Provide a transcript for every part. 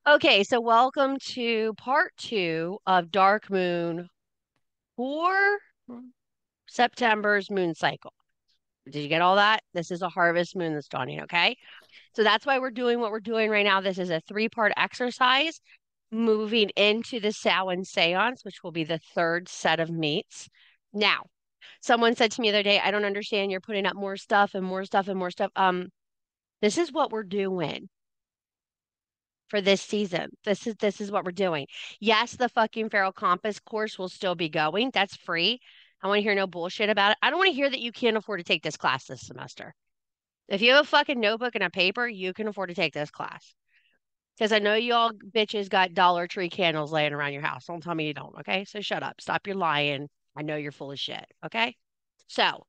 Okay, so welcome to part two of Dark Moon for September's moon cycle. Did you get all that? This is a harvest moon that's dawning, okay? So that's why we're doing what we're doing right now. This is a three-part exercise moving into the Samhain seance, which will be the third set of meets. Now, someone said to me the other day, I don't understand. You're putting up more stuff and more stuff and more stuff. This is what we're doing for this season. This is what we're doing. Yes, the fucking Feral Compass course will still be going. That's free. I want to hear no bullshit about it. I don't want to hear that you can't afford to take this class this semester. If you have a fucking notebook and a paper, you can afford to take this class. Because I know you all bitches got Dollar Tree candles laying around your house. Don't tell me you don't, okay? So shut up. Stop your lying. I know you're full of shit, okay? So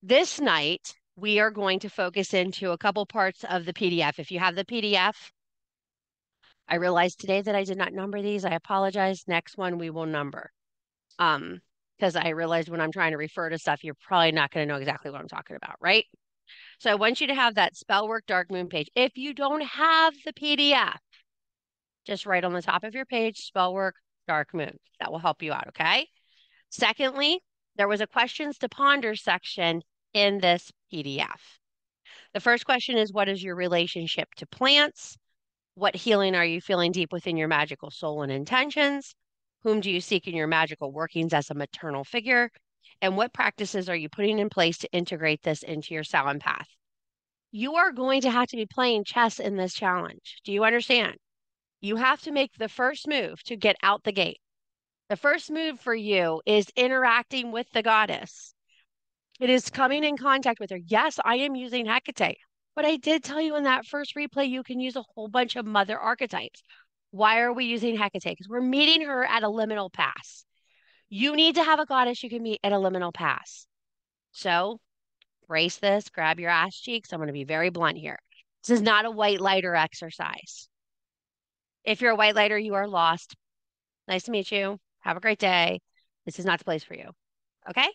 this night, we are going to focus into a couple parts of the PDF. If you have the PDF, I realized today that I did not number these. I apologize. Next one we will number. Um, because I realized when I'm trying to refer to stuff, you're probably not going to know exactly what I'm talking about, right? So I want you to have that Spellwork Dark Moon page. If you don't have the PDF, just write on the top of your page, Spellwork Dark Moon. That will help you out, okay? Secondly, there was a questions to ponder section in this PDF. The first question is, what is your relationship to plants? What healing are you feeling deep within your magical soul and intentions? Whom do you seek in your magical workings as a maternal figure? And what practices are you putting in place to integrate this into your Samhain path? You are going to have to be playing chess in this challenge. Do you understand? You have to make the first move to get out the gate. The first move for you is interacting with the goddess. It is coming in contact with her. Yes, I am using Hecate, but I did tell you in that first replay you can use a whole bunch of mother archetypes. Why are we using Hecate? Because we're meeting her at a liminal pass. You need to have a goddess you can meet at a liminal pass. So brace this, grab your ass cheeks. I'm going to be very blunt here. This is not a white lighter exercise. If you're a white lighter, you are lost. Nice to meet you. Have a great day. This is not the place for you. Okay?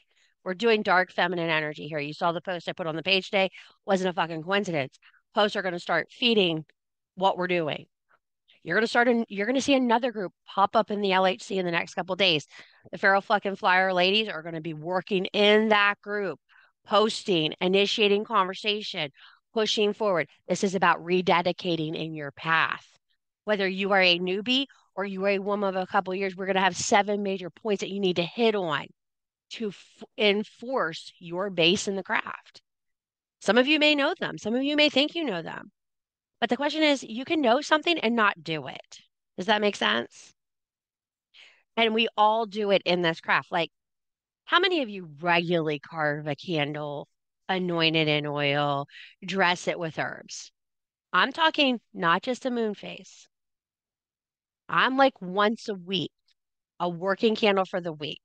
We're doing dark feminine energy here. You saw the post I put on the page today. Wasn't a fucking coincidence. Posts are going to start feeding what we're doing. You're going to see another group pop up in the LHC in the next couple of days. The Feral fucking Flyer ladies are going to be working in that group, posting, initiating conversation, pushing forward. This is about rededicating in your path. Whether you are a newbie or you are a woman of a couple of years, we're going to have 7 major points that you need to hit on to enforce your base in the craft. Some of you may know them, some of you may think you know them. But the question is, you can know something and not do it. Does that make sense? And we all do it in this craft. Like, how many of you regularly carve a candle, anoint it in oil, dress it with herbs? I'm talking not just a moon phase. I'm like once a week, a working candle for the week.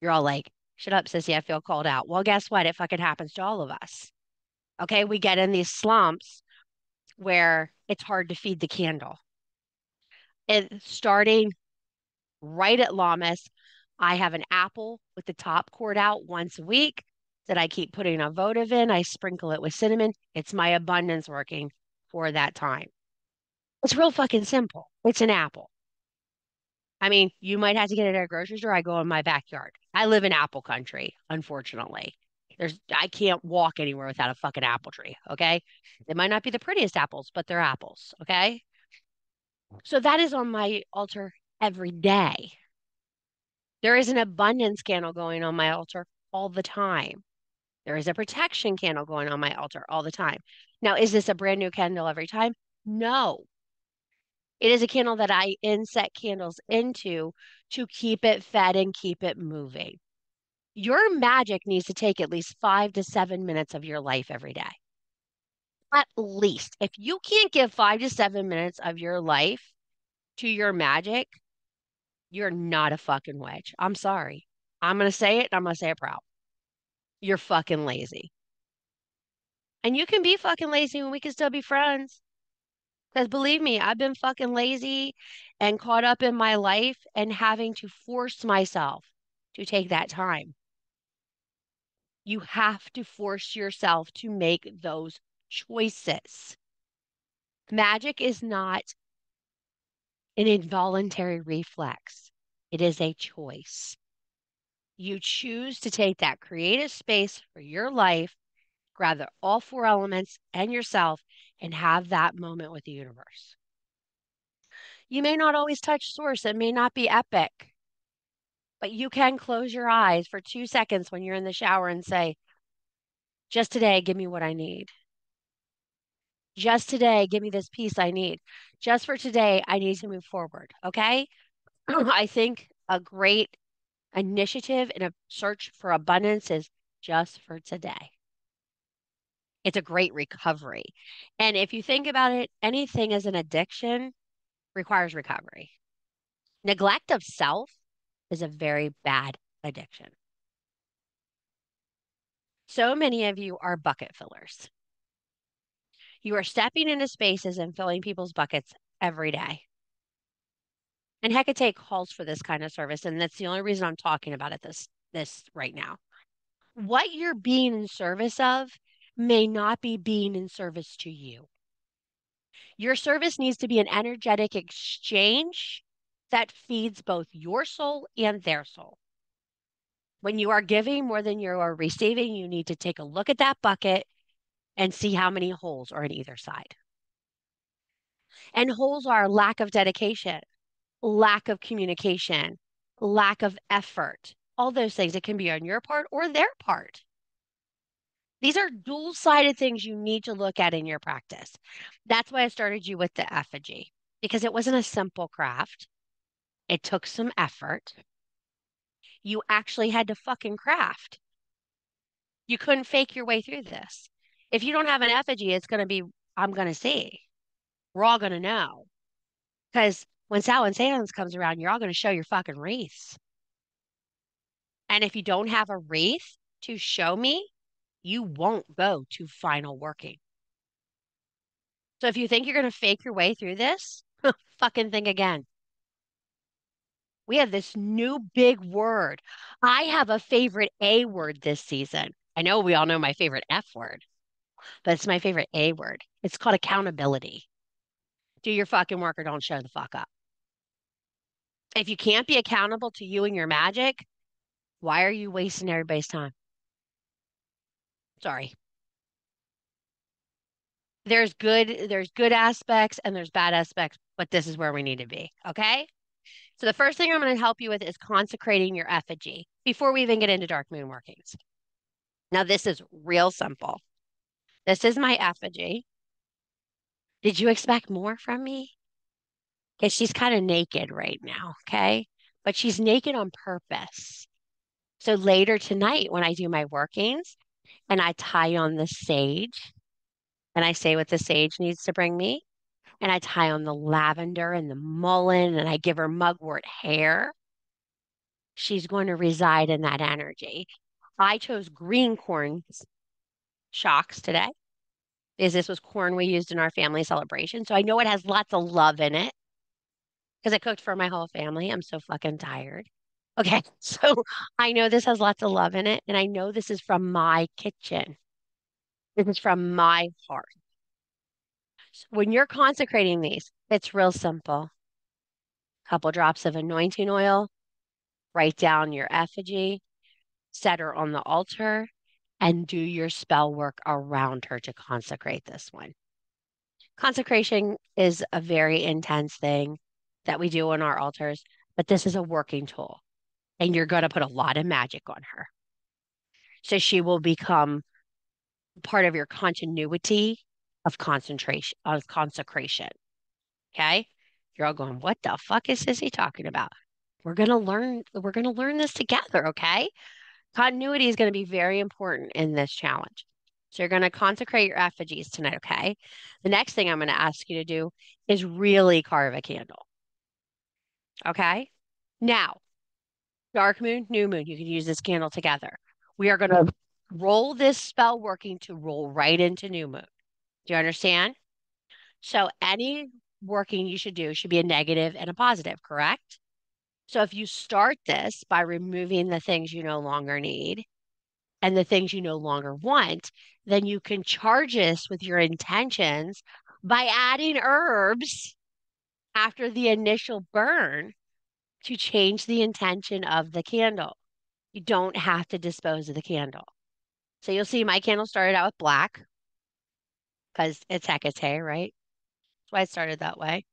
You're all like, shut up, sissy, I feel called out. Well, guess what? It fucking happens to all of us. Okay, we get in these slumps where it's hard to feed the candle. And starting right at Lammas, I have an apple with the top cord out once a week that I keep putting a votive in. I sprinkle it with cinnamon. It's my abundance working for that time. It's real fucking simple. It's an apple. I mean, you might have to get it at a grocery store. I go in my backyard. I live in apple country, unfortunately. I can't walk anywhere without a fucking apple tree, okay? They might not be the prettiest apples, but they're apples, okay? So that is on my altar every day. There is an abundance candle going on my altar all the time. There is a protection candle going on my altar all the time. Now, is this a brand new candle every time? No. It is a candle that I inset candles into to keep it fed and keep it moving. Your magic needs to take at least 5 to 7 minutes of your life every day. At least. If you can't give 5 to 7 minutes of your life to your magic, you're not a fucking witch. I'm sorry. I'm going to say it and I'm going to say it proud. You're fucking lazy. And you can be fucking lazy and we can still be friends. Because believe me, I've been fucking lazy and caught up in my life and having to force myself to take that time. You have to force yourself to make those choices. Magic is not an involuntary reflex. It is a choice. You choose to take that creative space for your life, gather all four elements and yourself, and have that moment with the universe. You may not always touch source, it may not be epic, but you can close your eyes for 2 seconds when you're in the shower and say, just today, give me what I need. Just today, give me this piece I need. Just for today, I need to move forward. Okay. I think a great initiative in a search for abundance is just for today. It's a great recovery. And if you think about it, anything as an addiction requires recovery. Neglect of self is a very bad addiction. So many of you are bucket fillers. You are stepping into spaces and filling people's buckets every day. And Hecate calls for this kind of service, and that's the only reason I'm talking about it this right now. What you're being in service of may not be being in service to you. Your service needs to be an energetic exchange that feeds both your soul and their soul. When you are giving more than you are receiving, you need to take a look at that bucket and see how many holes are on either side. And holes are lack of dedication, lack of communication, lack of effort, all those things. It can be on your part or their part. These are dual-sided things you need to look at in your practice. That's why I started you with the effigy, because it wasn't a simple craft. It took some effort. You actually had to fucking craft. You couldn't fake your way through this. If you don't have an effigy, it's going to be, I'm going to see. We're all going to know. Because when Samhain comes around, you're all going to show your fucking wreaths. And if you don't have a wreath to show me, you won't go to final working. So if you think you're going to fake your way through this, fucking think again. We have this new big word. I have a favorite A word this season. I know we all know my favorite F word, but it's my favorite A word. It's called accountability. Do your fucking work or don't show the fuck up. If you can't be accountable to you and your magic, why are you wasting everybody's time? Sorry. There's good aspects and there's bad aspects, but this is where we need to be. Okay. So the first thing I'm going to help you with is consecrating your effigy before we even get into dark moon workings. Now, this is real simple. This is my effigy. Did you expect more from me? Because she's kind of naked right now, okay? But she's naked on purpose. So later tonight, when I do my workings and I tie on the sage and I say what the sage needs to bring me, and I tie on the lavender and the mullein and I give her mugwort hair, she's going to reside in that energy. I chose green corn shocks today because this was corn we used in our family celebration. So I know it has lots of love in it because I cooked for my whole family. I'm so fucking tired. Okay, so I know this has lots of love in it, and I know this is from my kitchen. This is from my heart. So when you're consecrating these, it's real simple. Couple drops of anointing oil, write down your effigy, set her on the altar, and do your spell work around her to consecrate this one. Consecration is a very intense thing that we do on our altars, but this is a working tool, and you're going to put a lot of magic on her. So she will become part of your continuity of concentration, of consecration. Okay. You're all going, what the fuck is Sissy talking about? We're gonna learn this together, okay? Continuity is going to be very important in this challenge. So you're going to consecrate your effigies tonight, okay? The next thing I'm going to ask you to do is really carve a candle. Okay? Now, dark moon, new moon, you can use this candle together. We are going to roll this spell working to roll right into new moon. Do you understand? So any working you should do should be a negative and a positive, correct? So if you start this by removing the things you no longer need and the things you no longer want, then you can charge this with your intentions by adding herbs after the initial burn to change the intention of the candle. You don't have to dispose of the candle. So you'll see my candle started out with black because it's Hecate, right? That's why it started that way.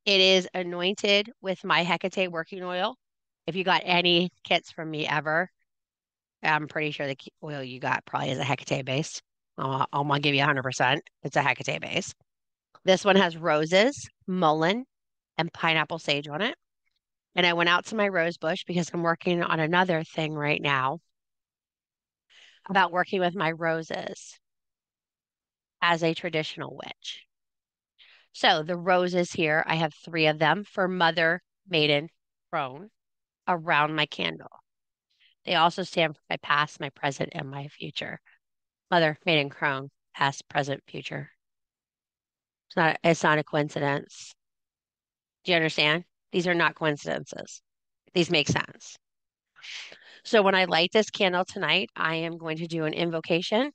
It is anointed with my Hecate working oil. If you got any kits from me ever, I'm pretty sure the oil you got probably is a Hecate base. I'm gonna give you 100%. It's a Hecate base. This one has roses, mullein, and pineapple sage on it. And I went out to my rose bush because I'm working on another thing right now about working with my roses as a traditional witch. So the roses here, I have three of them for mother, maiden, crone around my candle. They also stand for my past, my present, and my future. Mother, maiden, crone, past, present, future. It's not a coincidence. Do you understand? These are not coincidences. These make sense. So when I light this candle tonight, I am going to do an invocation.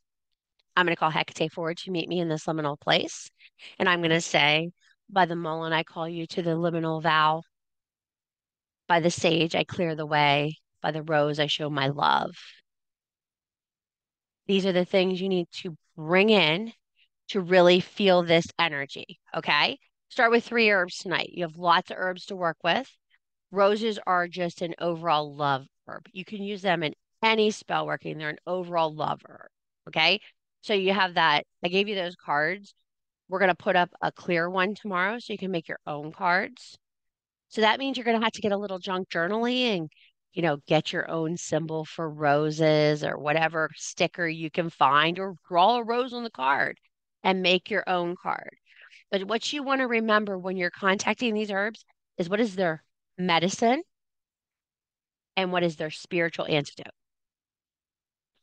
I'm going to call Hecate forward to meet me in this liminal place. And I'm going to say, by the mullein, I call you to the liminal vow. By the sage, I clear the way. By the rose, I show my love. These are the things you need to bring in to really feel this energy. Okay. Start with 3 herbs tonight. You have lots of herbs to work with. Roses are just an overall love herb. You can use them in any spell working. They're an overall love herb. Okay. So you have that. I gave you those cards. We're going to put up a clear one tomorrow so you can make your own cards. So that means you're going to have to get a little junk journaling and, get your own symbol for roses or whatever sticker you can find or draw a rose on the card and make your own card. But what you want to remember when you're contacting these herbs is what is their medicine and what is their spiritual antidote.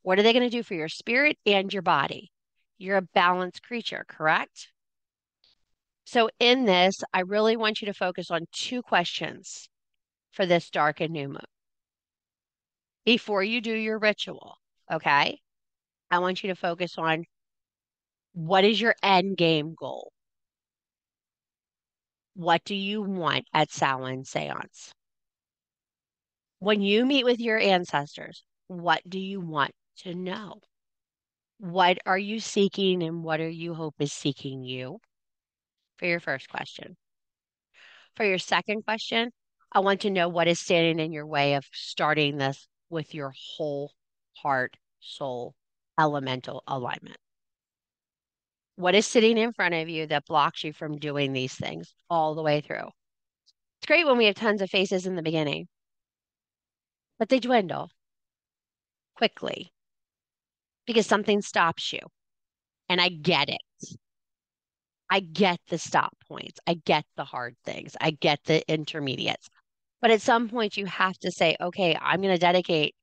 What are they going to do for your spirit and your body? You're a balanced creature, correct? So in this, I really want you to focus on 2 questions for this dark and new moon before you do your ritual. Okay. I want you to focus on what is your end game goal? What do you want at Samhain seance? When you meet with your ancestors, what do you want to know? What are you seeking and what are you hope is seeking you for your first question? For your second question, I want to know what is standing in your way of starting this with your whole heart, soul, elemental alignment. What is sitting in front of you that blocks you from doing these things all the way through? It's great when we have tons of faces in the beginning, but they dwindle quickly because something stops you. And I get it. I get the stop points. I get the hard things. I get the intermediates. But at some point, you have to say, okay, I'm going to dedicate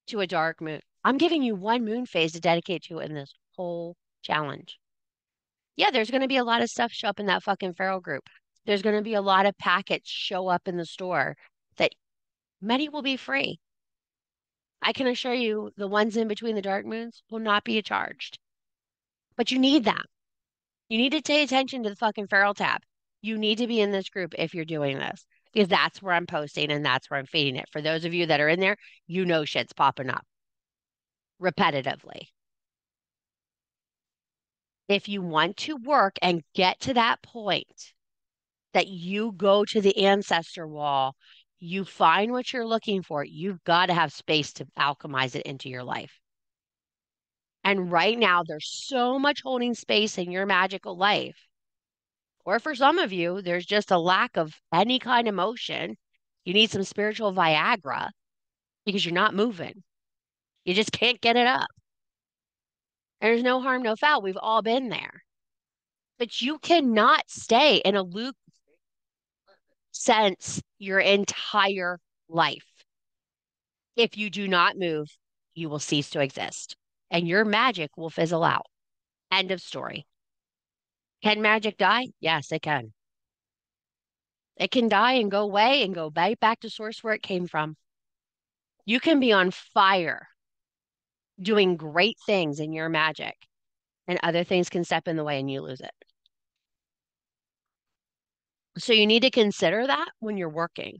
to a dark moon. I'm giving you one moon phase to dedicate to in this whole challenge. Yeah, there's going to be a lot of stuff show up in that fucking feral group. There's going to be a lot of packets show up in the store that many will be free. I can assure you the ones in between the dark moons will not be charged. But you need them. You need to pay attention to the fucking feral tab. You need to be in this group if you're doing this because that's where I'm posting and that's where I'm feeding it. For those of you that are in there, shit's popping up repetitively. If you want to work and get to that point that you go to the ancestor wall, you find what you're looking for, you've got to have space to alchemize it into your life. And right now, there's so much holding space in your magical life. Or for some of you, there's just a lack of any kind of motion. You need some spiritual Viagra because you're not moving. You just can't get it up. And there's no harm, no foul. We've all been there. But you cannot stay in a loop sense your entire life. If you do not move, you will cease to exist and your magic will fizzle out. End of story. Can magic die? Yes, it can. It can die and go away and go right back to source where it came from. You can be on fire doing great things in your magic, and other things can step in the way and you lose it. So you need to consider that when you're working.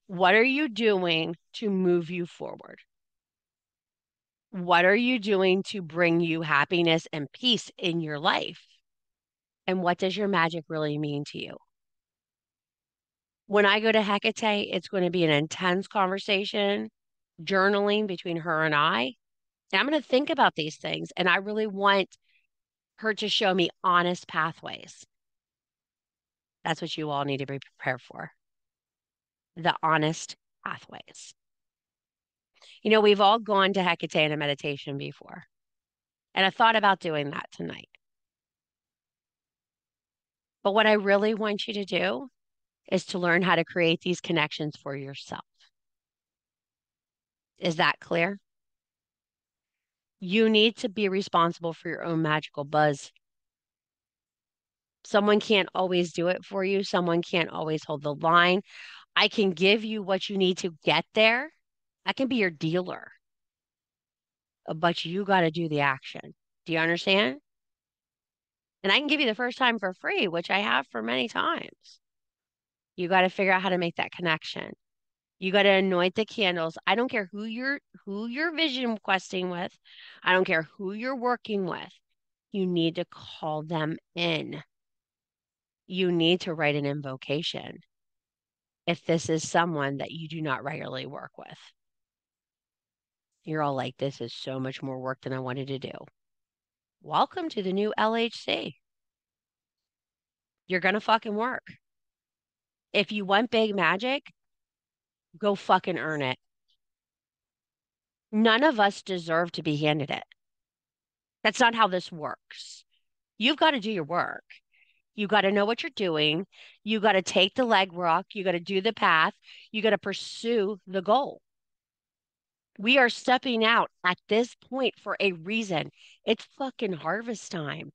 What are you doing to move you forward? What are you doing to bring you happiness and peace in your life? And what does your magic really mean to you? When I go to Hecate, it's going to be an intense conversation, journaling between her and I. And I'm going to think about these things. And I really want her to show me honest pathways. That's what you all need to be prepared for, the honest pathways. We've all gone to Hecate in a meditation before. And I thought about doing that tonight. But what I really want you to do is to learn how to create these connections for yourself. Is that clear? You need to be responsible for your own magical buzz. Someone can't always do it for you. Someone can't always hold the line. I can give you what you need to get there. I can be your dealer, but you got to do the action. Do you understand? And I can give you the first time for free, which I have for many times. You got to figure out how to make that connection. You got to anoint the candles. I don't care who you're vision questing with. I don't care who you're working with. You need to call them in. You need to write an invocation if this is someone that you do not regularly work with. You're all like, this is so much more work than I wanted to do. Welcome to the new LHC. You're going to fucking work. If you want big magic, go fucking earn it. None of us deserve to be handed it. That's not how this works. You've got to do your work. You got to know what you're doing. You got to take the legwork. You got to do the path. You got to pursue the goal. We are stepping out at this point for a reason. It's fucking harvest time.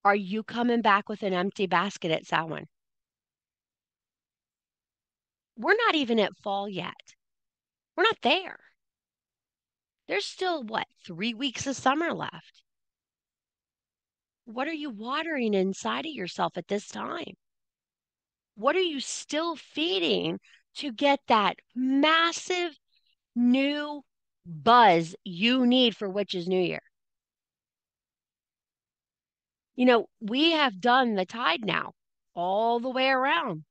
Are you coming back with an empty basket at Samhain? We're not even at fall yet. We're not there. There's still, what, 3 weeks of summer left. What are you watering inside of yourself at this time? What are you still feeding to get that massive new buzz you need for Witches New Year? We have done the tide now all the way around.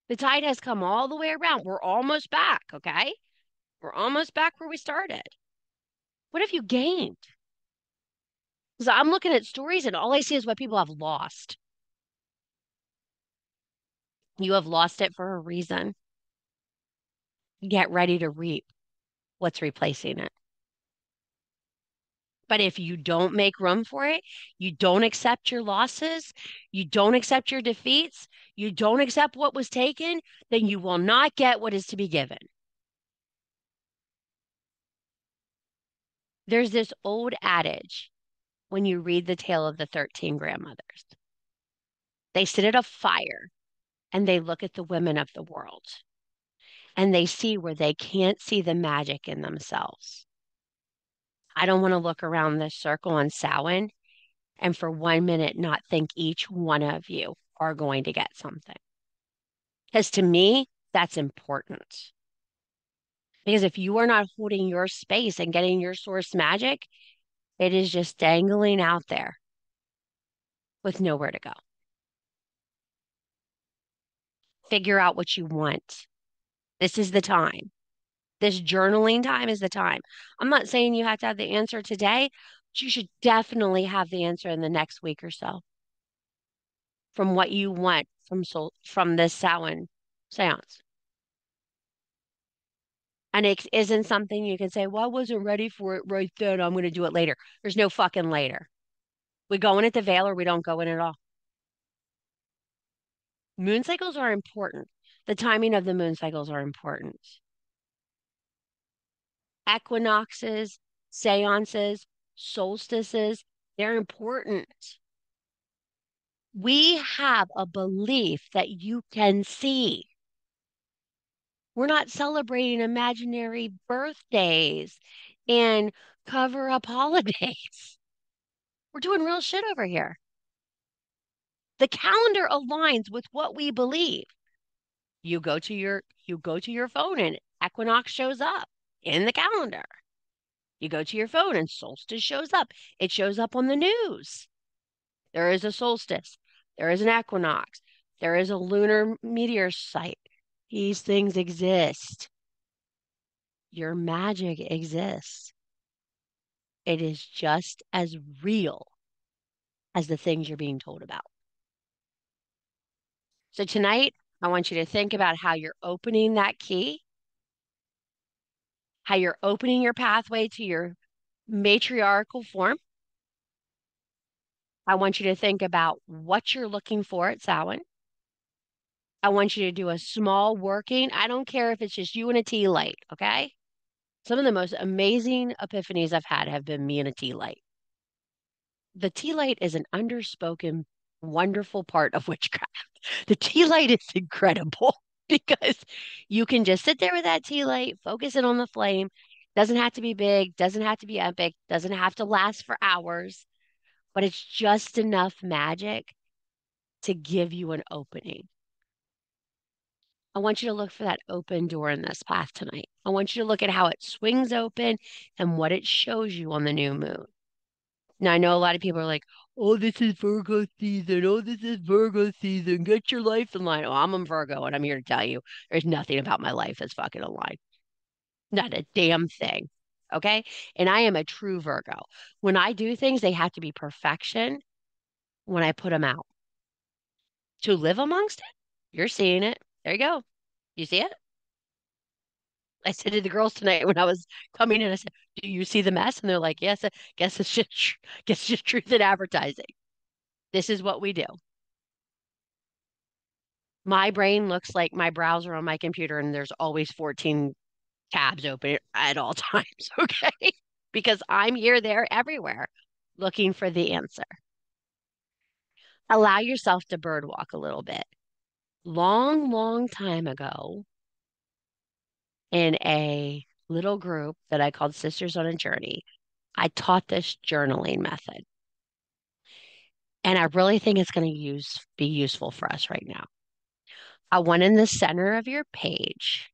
The tide has come all the way around. We're almost back, okay? We're almost back where we started. What have you gained? Because I'm looking at stories and all I see is what people have lost. You have lost it for a reason. Get ready to reap what's replacing it. But if you don't make room for it, you don't accept your losses, you don't accept your defeats, you don't accept what was taken, then you will not get what is to be given. There's this old adage when you read the tale of the 13 grandmothers. They sit at a fire and they look at the women of the world and they see where they can't see the magic in themselves. I don't want to look around this circle on Samhain and for 1 minute not think each one of you are going to get something. Because to me, that's important. Because if you are not holding your space and getting your source magic, it is just dangling out there with nowhere to go. Figure out what you want. This is the time. This journaling time is the time. I'm not saying you have to have the answer today, but you should definitely have the answer in the next week or so from what you want from this Samhain seance. And it isn't something you can say, well, I wasn't ready for it right then. I'm going to do it later. There's no fucking later. We go in at the veil or we don't go in at all. Moon cycles are important. The timing of the moon cycles are important. Equinoxes, seances, solstices, they're important. We have a belief that you can see. We're not celebrating imaginary birthdays and cover up holidays. We're doing real shit over here. The calendar aligns with what we believe. You go to your phone and equinox shows up in the calendar. You go to your phone and solstice shows up. It shows up on the news. There is a solstice. There is an equinox. There is a lunar meteor site. These things exist. Your magic exists. It is just as real as the things you're being told about. So tonight, I want you to think about how you're opening that key, how you're opening your pathway to your matriarchal form. I want you to think about what you're looking for at Samhain. I want you to do a small working. I don't care if it's just you and a tea light, okay? Some of the most amazing epiphanies I've had have been me and a tea light. The tea light is an underspoken, wonderful part of witchcraft. The tea light is incredible because you can just sit there with that tea light, focus it on the flame. Doesn't have to be big, doesn't have to be epic, doesn't have to last for hours, but it's just enough magic to give you an opening. I want you to look for that open door in this path tonight. I want you to look at how it swings open and what it shows you on the new moon. Now, I know a lot of people are like, oh, this is Virgo season. Oh, this is Virgo season. Get your life in line. Oh, I'm a Virgo, and I'm here to tell you there's nothing about my life that's fucking aligned. Not a damn thing. Okay. And I am a true Virgo. When I do things, they have to be perfection when I put them out. To live amongst it, you're seeing it. There you go. You see it? I said to the girls tonight when I was coming in, I said, "Do you see the mess?" And they're like, "Yes." I guess it's just, guess it's just truth in advertising. This is what we do. My brain looks like my browser on my computer, and there's always 14 tabs open at all times. Okay, because I'm here, there, everywhere, looking for the answer. Allow yourself to bird walk a little bit. Long, long time ago, in a little group that I called Sisters on a Journey, I taught this journaling method. And I really think it's going to be useful for us right now. I want in the center of your page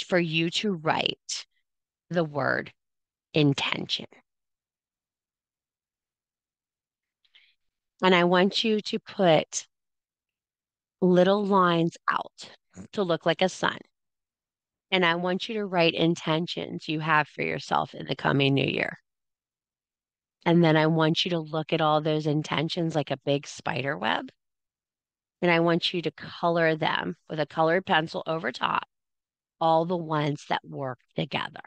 for you to write the word intention. And I want you to put little lines out to look like a sun. And I want you to write intentions you have for yourself in the coming new year. And then I want you to look at all those intentions like a big spider web. And I want you to color them with a colored pencil over top, all the ones that work together.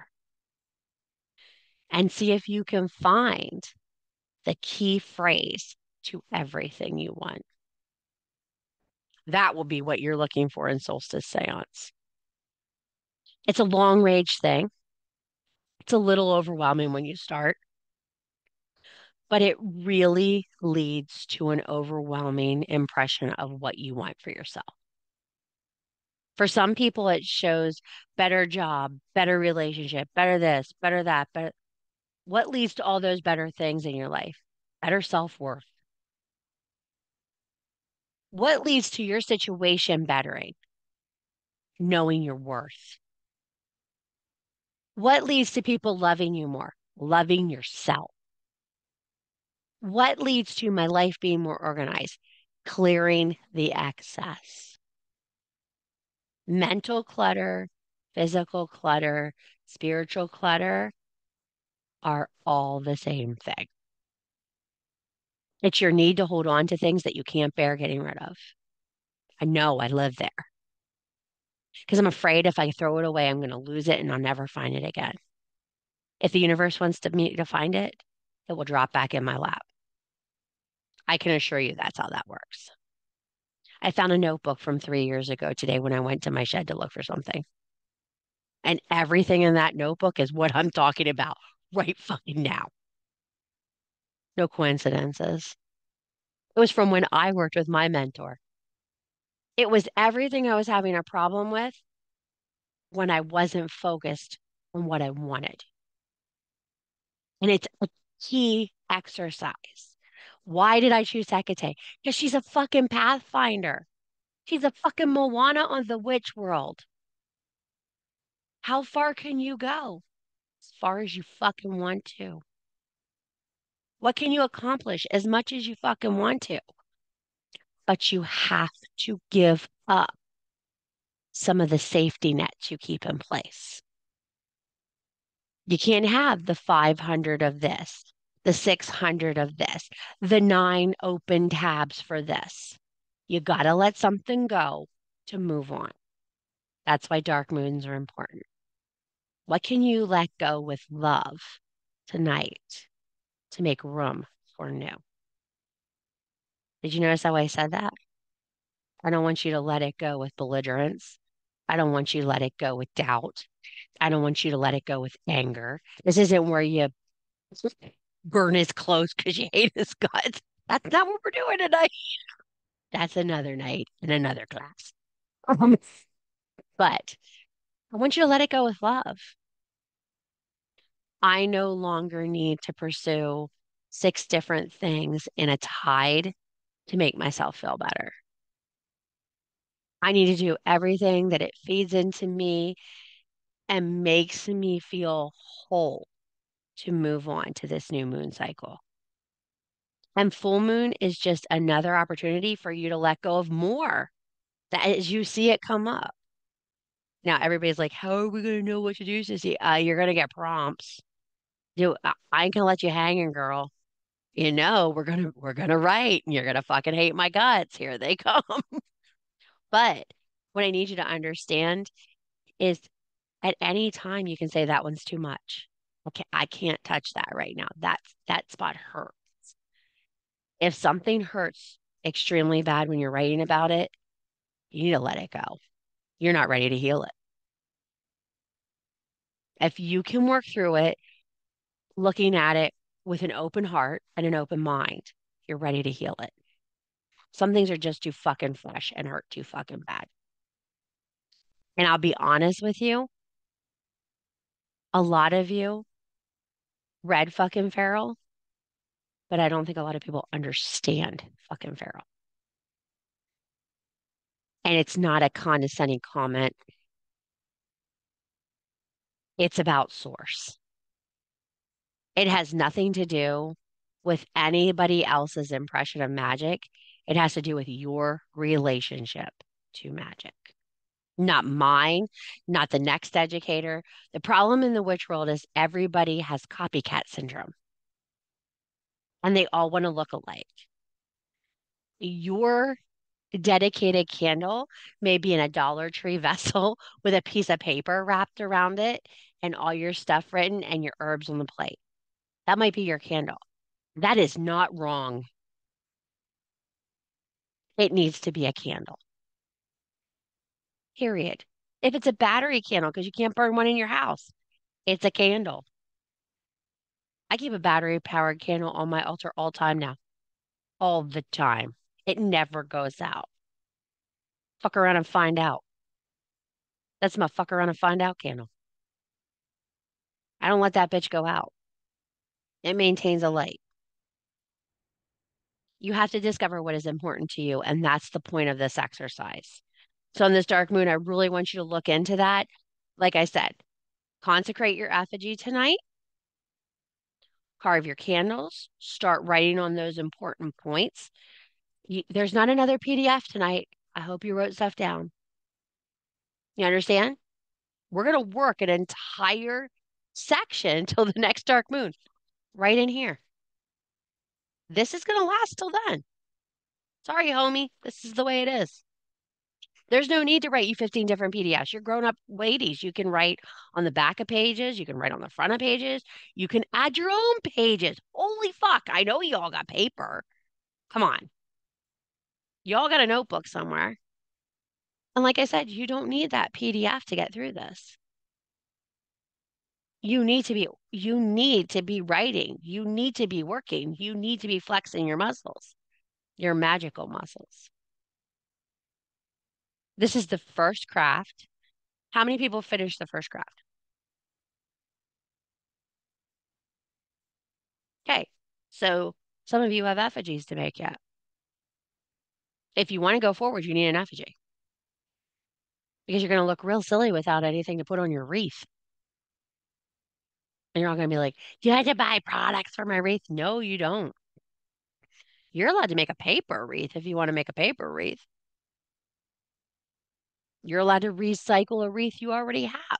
And see if you can find the key phrase to everything you want. That will be what you're looking for in solstice seance. It's a long range thing. It's a little overwhelming when you start, but it really leads to an overwhelming impression of what you want for yourself. For some people, it shows better job, better relationship, better this, better that. But what leads to all those better things in your life? Better self-worth. What leads to your situation bettering? Knowing your worth. What leads to people loving you more? Loving yourself. What leads to my life being more organized? Clearing the excess. Mental clutter, physical clutter, spiritual clutter are all the same thing. It's your need to hold on to things that you can't bear getting rid of. I know I live there because I'm afraid if I throw it away, I'm going to lose it and I'll never find it again. If the universe wants me to find it, it will drop back in my lap. I can assure you that's how that works. I found a notebook from 3 years ago today when I went to my shed to look for something. And everything in that notebook is what I'm talking about right fucking now. No coincidences. It was from when I worked with my mentor. It was everything I was having a problem with when I wasn't focused on what I wanted. And it's a key exercise. Why did I choose Hecate? Because she's a fucking pathfinder. She's a fucking Moana on the witch world. How far can you go? As far as you fucking want to. What can you accomplish? As much as you fucking want to. But you have to give up some of the safety nets you keep in place. You can't have the 500 of this, the 600 of this, the 9 open tabs for this. You got to let something go to move on. That's why dark moons are important. What can you let go with love tonight to make room for new? Did you notice how I said that? I don't want you to let it go with belligerence. I don't want you to let it go with doubt. I don't want you to let it go with anger. This isn't where you burn his clothes because you hate his guts. That's not what we're doing tonight. That's another night in another class. Um, but I want you to let it go with love. I no longer need to pursue 6 different things in a tide to make myself feel better. I need to do everything that it feeds into me and makes me feel whole to move on to this new moon cycle. And full moon is just another opportunity for you to let go of more that as you see it come up. Now everybody's like, how are we going to know what to do, Sissy? You're going to get prompts. I ain't gonna let you hanging, girl. We're gonna write, and you're gonna fucking hate my guts. Here they come. But what I need you to understand is at any time you can say that one's too much. Okay, I can't touch that right now. That spot hurts. If something hurts extremely bad when you're writing about it, you need to let it go. You're not ready to heal it. If you can work through it, looking at it with an open heart and an open mind, you're ready to heal it. Some things are just too fucking fresh and hurt too fucking bad. And I'll be honest with you, a lot of you read fucking feral, but I don't think a lot of people understand fucking feral. And it's not a condescending comment. It's about source. It has nothing to do with anybody else's impression of magic. It has to do with your relationship to magic. Not mine, not the next educator. The problem in the witch world is everybody has copycat syndrome and they all want to look alike. Your dedicated candle may be in a Dollar Tree vessel with a piece of paper wrapped around it and all your stuff written and your herbs on the plate. That might be your candle. That is not wrong. It needs to be a candle, period. If it's a battery candle, because you can't burn one in your house, it's a candle. I keep a battery powered candle on my altar all time now, all the time. It never goes out. Fuck around and find out. That's my fuck around and find out candle. I don't let that bitch go out. It maintains a light. You have to discover what is important to you, and that's the point of this exercise. So, on this dark moon, I really want you to look into that. Like I said, consecrate your effigy tonight, carve your candles, start writing on those important points. There's not another PDF tonight. I hope you wrote stuff down. You understand? We're going to work an entire section till the next dark moon right in here. This is going to last till then. Sorry, homie. This is the way it is. There's no need to write you 15 different PDFs. You're grown up ladies. You can write on the back of pages. You can write on the front of pages. You can add your own pages. Holy fuck. I know you all got paper. Come on. Y'all got a notebook somewhere. And like I said, you don't need that PDF to get through this. You need to be writing. You need to be working. You need to be flexing your muscles, your magical muscles. This is the first craft. How many people finished the first craft? Okay. So some of you have effigies to make yet. If you want to go forward, you need an effigy because you're going to look real silly without anything to put on your wreath. And you're not going to be like, you had to buy products for my wreath. No, you don't. You're allowed to make a paper wreath if you want to make a paper wreath. You're allowed to recycle a wreath you already have.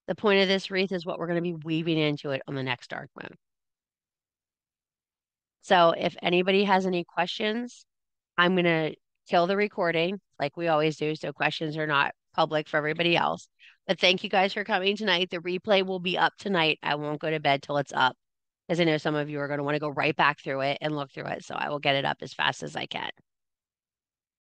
The point of this wreath is what we're going to be weaving into it on the next dark moon. So if anybody has any questions, I'm going to kill the recording like we always do. So questions are not public for everybody else. But thank you guys for coming tonight. The replay will be up tonight. I won't go to bed till it's up because I know some of you are going to want to go right back through it and look through it. So I will get it up as fast as I can.